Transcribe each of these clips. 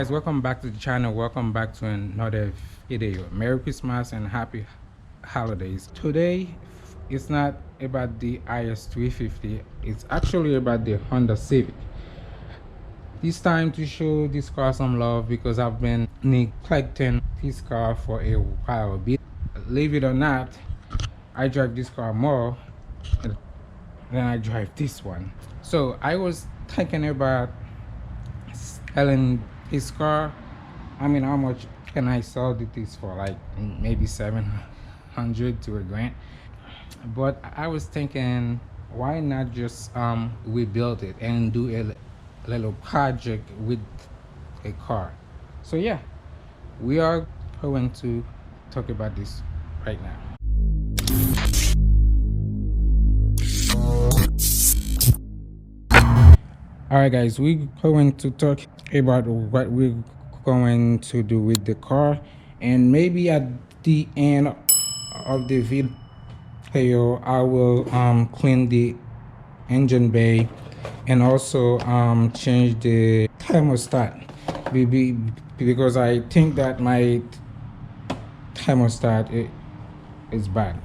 guys, welcome back to the channel. Welcome back to another video. Merry Christmas and happy holidays. Today it's not about the IS350, it's actually about the Honda Civic. This time to show this car some love because I've been neglecting this car for a while. Believe it or not, I drive this car more than I drive this one. So I was thinking about selling his car. I mean, how much can I sell this for? Like maybe 700 to a grand. But I was thinking, why not just rebuild it and do a little project with a car? So yeah, we are going to talk about this right now. Alright guys, we're going to talk about what we're going to do with the car, and maybe at the end of the video I will clean the engine bay and also change the thermostat because I think that my thermostat is bad.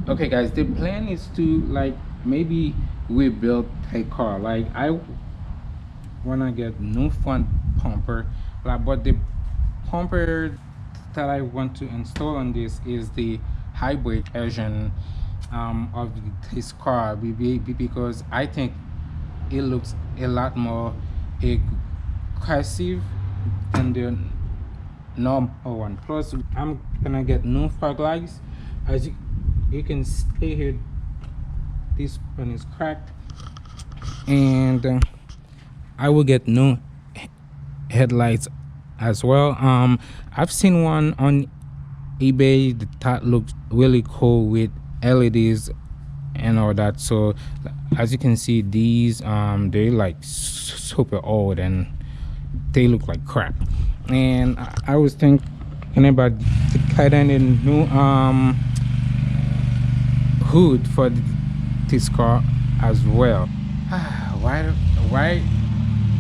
Okay guys, the plan is to like maybe rebuild a car. Like I wanna get new front bumper, but the bumper that I want to install on this is the hybrid version of this car because I think it looks a lot more aggressive than the normal one. Plus I'm gonna get new fog lights. As you can see here, this one is cracked, and I will get new headlights as well. I've seen one on eBay that looks really cool with LEDs and all that. So as you can see, these they're like super old and they look like crap. And I was thinking about getting a new hood for this car as well. Why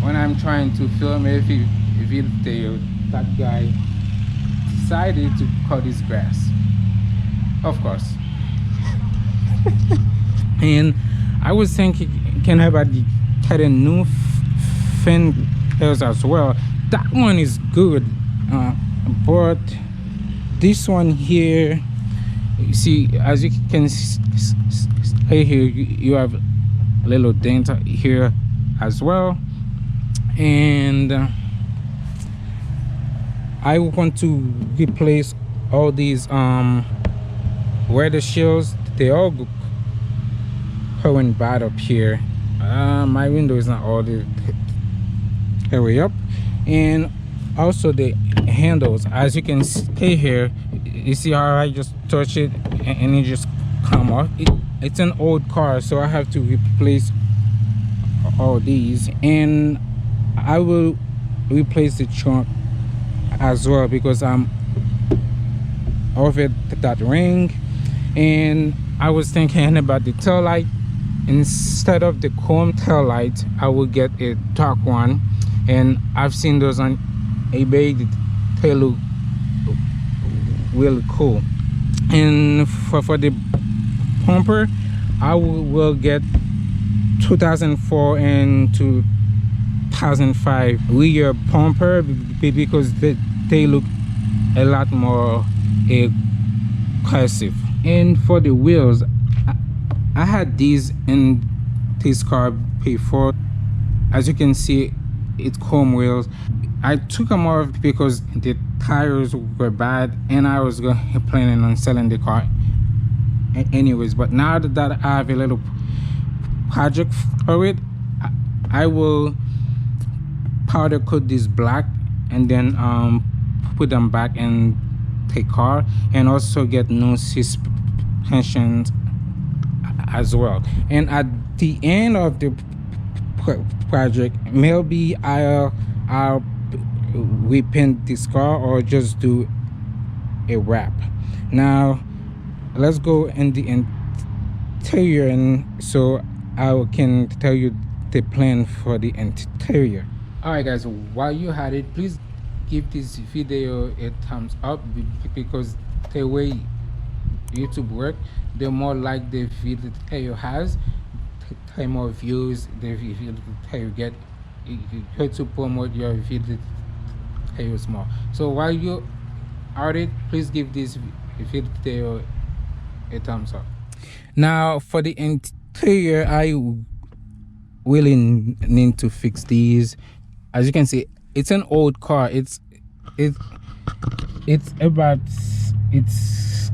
when I'm trying to film a video, that guy decided to cut his grass, of course. And I was thinking about getting new fenders as well. That one is good, but this one here, you see, as you can see here, you have a little dent here as well. And I want to replace all these weather shields. They all going bad up here. My window is not all the way up, and also the handles, as you can see here, you see how I just touch it and it just come off. It's an old car, so I have to replace all these, and I will replace the trunk as well because I'm over that ring. And I was thinking about the tail light. Instead of the chrome tail light, I will get a dark one, and I've seen those on eBay. They look really cool. And for the bumper, I will get 2004 and 2005 rear bumper because they look a lot more aggressive. And for the wheels, I had these in this car before. As you can see, it's chrome wheels. I took them off because the tires were bad and I was planning on selling the car anyways. But now that I have a little project for it, I will powder coat this black and then put them back in the car, and also get new suspensions as well. And at the end of the project, maybe I'll repaint this car or just do a wrap. Now let's go in the interior, and so I can tell you the plan for the interior. All right guys, while you had it, please give this video a thumbs up, because the way YouTube work, the more like the video has, the more views the video get. You have to promote your videos more. So while you are it, please give this video a thumbs up. Now for the interior, I really need to fix these. As you can see, it's an old car. It's about, it's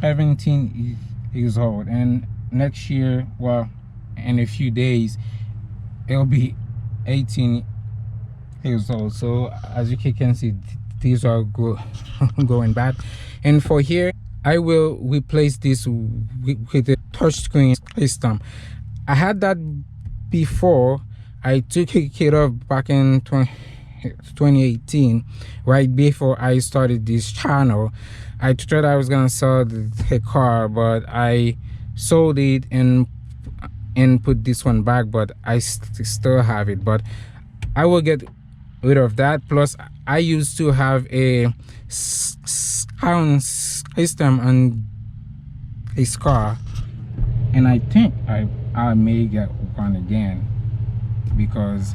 17 years old, and next year, well, in a few days, it'll be 18 years old. So as you can see, these are going bad. And for here, I will replace this with a touchscreen system. I had that before. I took it off back in 2018, right before I started this channel. I thought I was gonna sell the car, but I sold it and put this one back, but I still have it. But I will get rid of that. Plus I used to have a sound system on this car, and I think I may get one again, because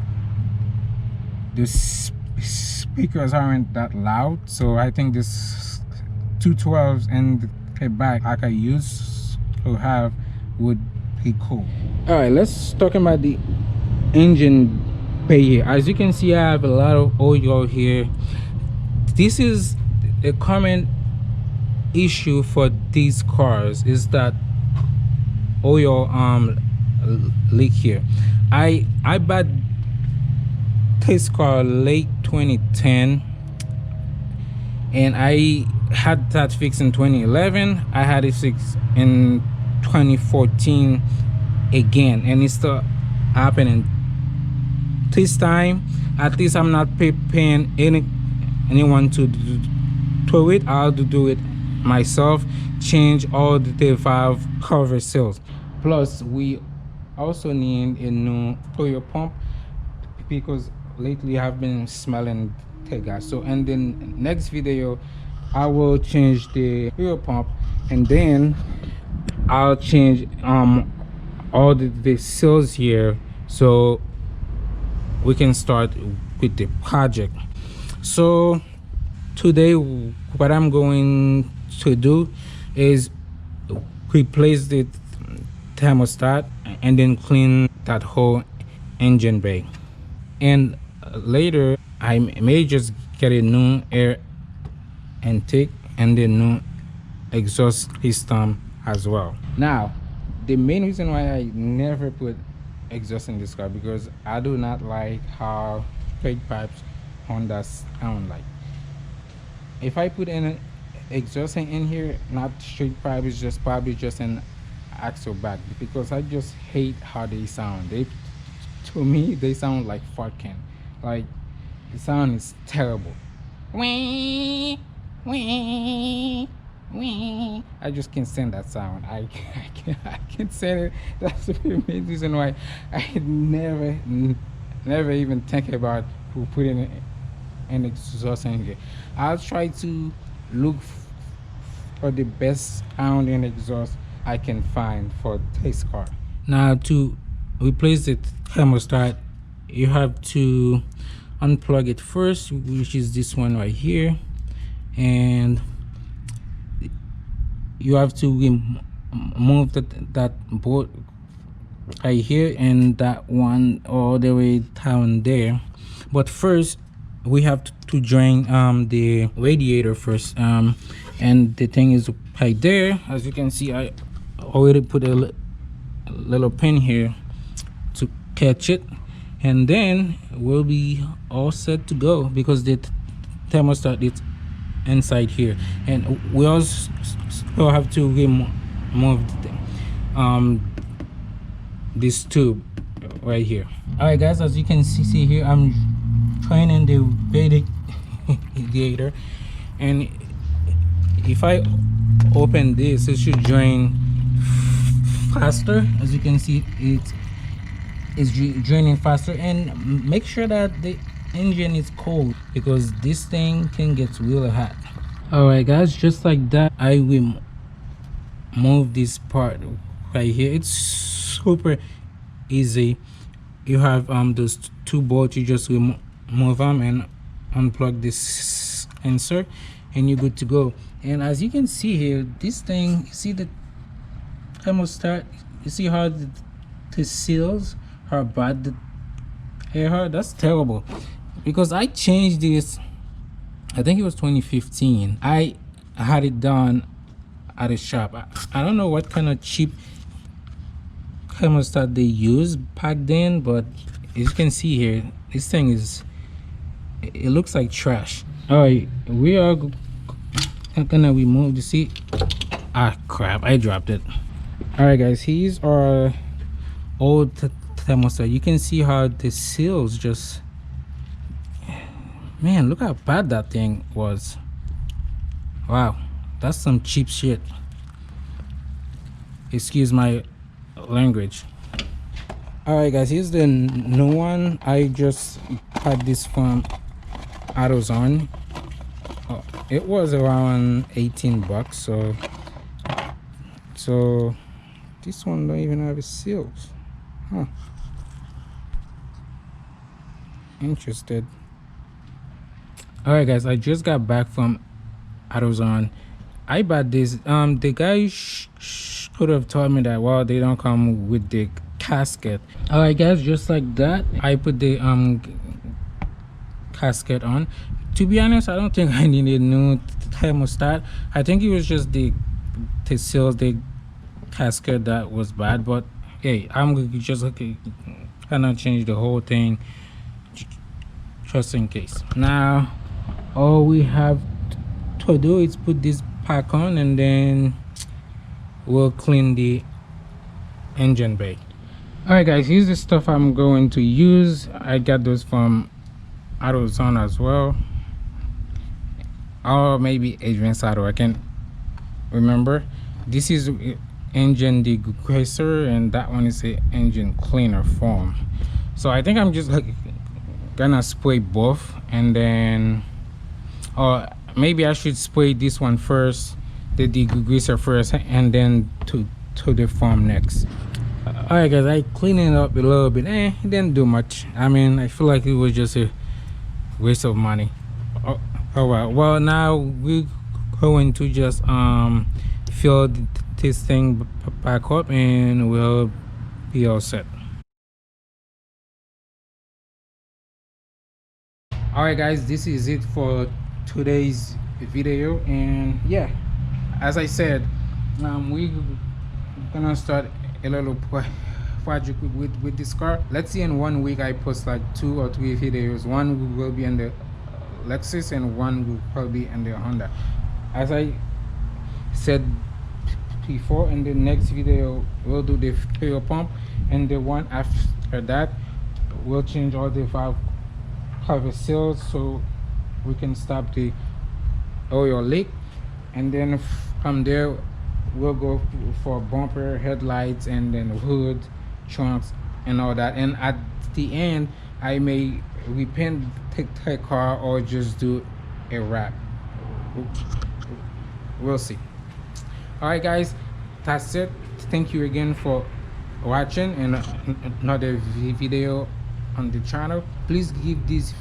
the speakers aren't that loud. So I think this 212s and the back I could use to have would be cool. All right, let's talk about the engine bay here. As you can see, I have a lot of oil here. This is a common issue for these cars, is that oil leak here. I bought this car late 2010, and I had that fixed in 2011. I had it fixed in 2014 again, and it's still happening. This time, at least I'm not paying anyone to do it. I'll do it myself, change all the valve cover seals. Plus we also need a new oil pump, because lately I've been smelling the gas. So in the next video I will change the oil pump, and then I'll change all the seals here, so we can start with the project. So today what I'm going to do is replace the thermostat and then clean that whole engine bay, and later I may just get a new air intake and the new exhaust system as well. Now the main reason why I never put exhaust in this car, because I do not like how straight pipes Honda sound like. If I put in an exhaust in here, not straight pipe, is just probably just an axle back, because I just hate how they sound. To me, they sound like fart can. Like, the sound is terrible. Wee, wee, wee. I just can't stand that sound. I can't stand it. That's the main reason why I never even think about putting an exhaust in here. I'll try to look for the best sounding exhaust I can find for this car. Now to replace the thermostat, you have to unplug it first, which is this one right here, and you have to remove that bolt right here and that one all the way down there. But first we have to drain the radiator first, and the thing is right there. As you can see, I already put a little pin here to catch it, and then we'll be all set to go, because the thermostat is inside here. And we also have to remove this tube right here. All right guys, as you can see here, I'm training the radiator, and if I open this, it should drain faster. As you can see, it is draining faster. And make sure that the engine is cold because this thing can get really hot. All right guys, just like that I will move this part right here. It's super easy. You have those two bolts, you just remove them and unplug this insert and you're good to go. And as you can see here, this thing, you see the thermostat, you see how the seals, how bad the air are. That's terrible because I changed this, I think it was 2015. I had it done at a shop. I don't know what kind of cheap thermostat they used back then, but as you can see here, this thing is, it looks like trash. All right, we are gonna remove the seat. Ah crap, I dropped it. All right guys, here's our old thermostat. You can see how the seals just, man, look how bad that thing was. Wow, that's some cheap shit, excuse my language. All right guys, here's the new one. I just had this from AutoZone. Oh, it was around 18 bucks. So this one don't even have seals, huh? Interested. All right guys, I just got back from AutoZone. I bought this. The guy could have told me that, well, they don't come with the casket. All right guys, just like that I put the casket on. To be honest, I don't think I needed a new thermostat. I think it was just the seals, the casket that was bad. But hey, I'm just gonna change the whole thing just in case. Now all we have to do is put this pack on and then we'll clean the engine bay. All right guys, here's the stuff I'm going to use. I got those from AutoZone as well, or maybe Advanced Auto, I can't remember. This is engine degreaser and that one is a engine cleaner foam. So I think I'm just gonna spray both, and then, or maybe I should spray this one first, the degreaser first, and then to the foam next. All right guys, I cleaned it up a little bit. It didn't do much. I mean, I feel like it was just a waste of money. Oh well, well, now we're going to just fill this thing back up and we'll be all set. All right guys, this is it for today's video. And yeah, as I said, we're gonna start a little project with this car. Let's see, in 1 week I post like 2 or 3 videos. One will be in the Lexus and one will probably in the Honda. As I said before, in the next video we'll do the fuel pump, and the one after that we'll change all the valve cover seals so we can stop the oil leak. And then from there we'll go for bumper, headlights, and then hood, trunks, and all that. And at the end I may repaint the car or just do a wrap. We'll see. All right guys, that's it. Thank you again for watching and another video on the channel. Please give this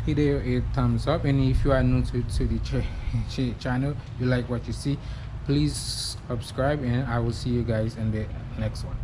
video a thumbs up, and if you are new to the channel, you like what you see, please subscribe, and I will see you guys in the next one.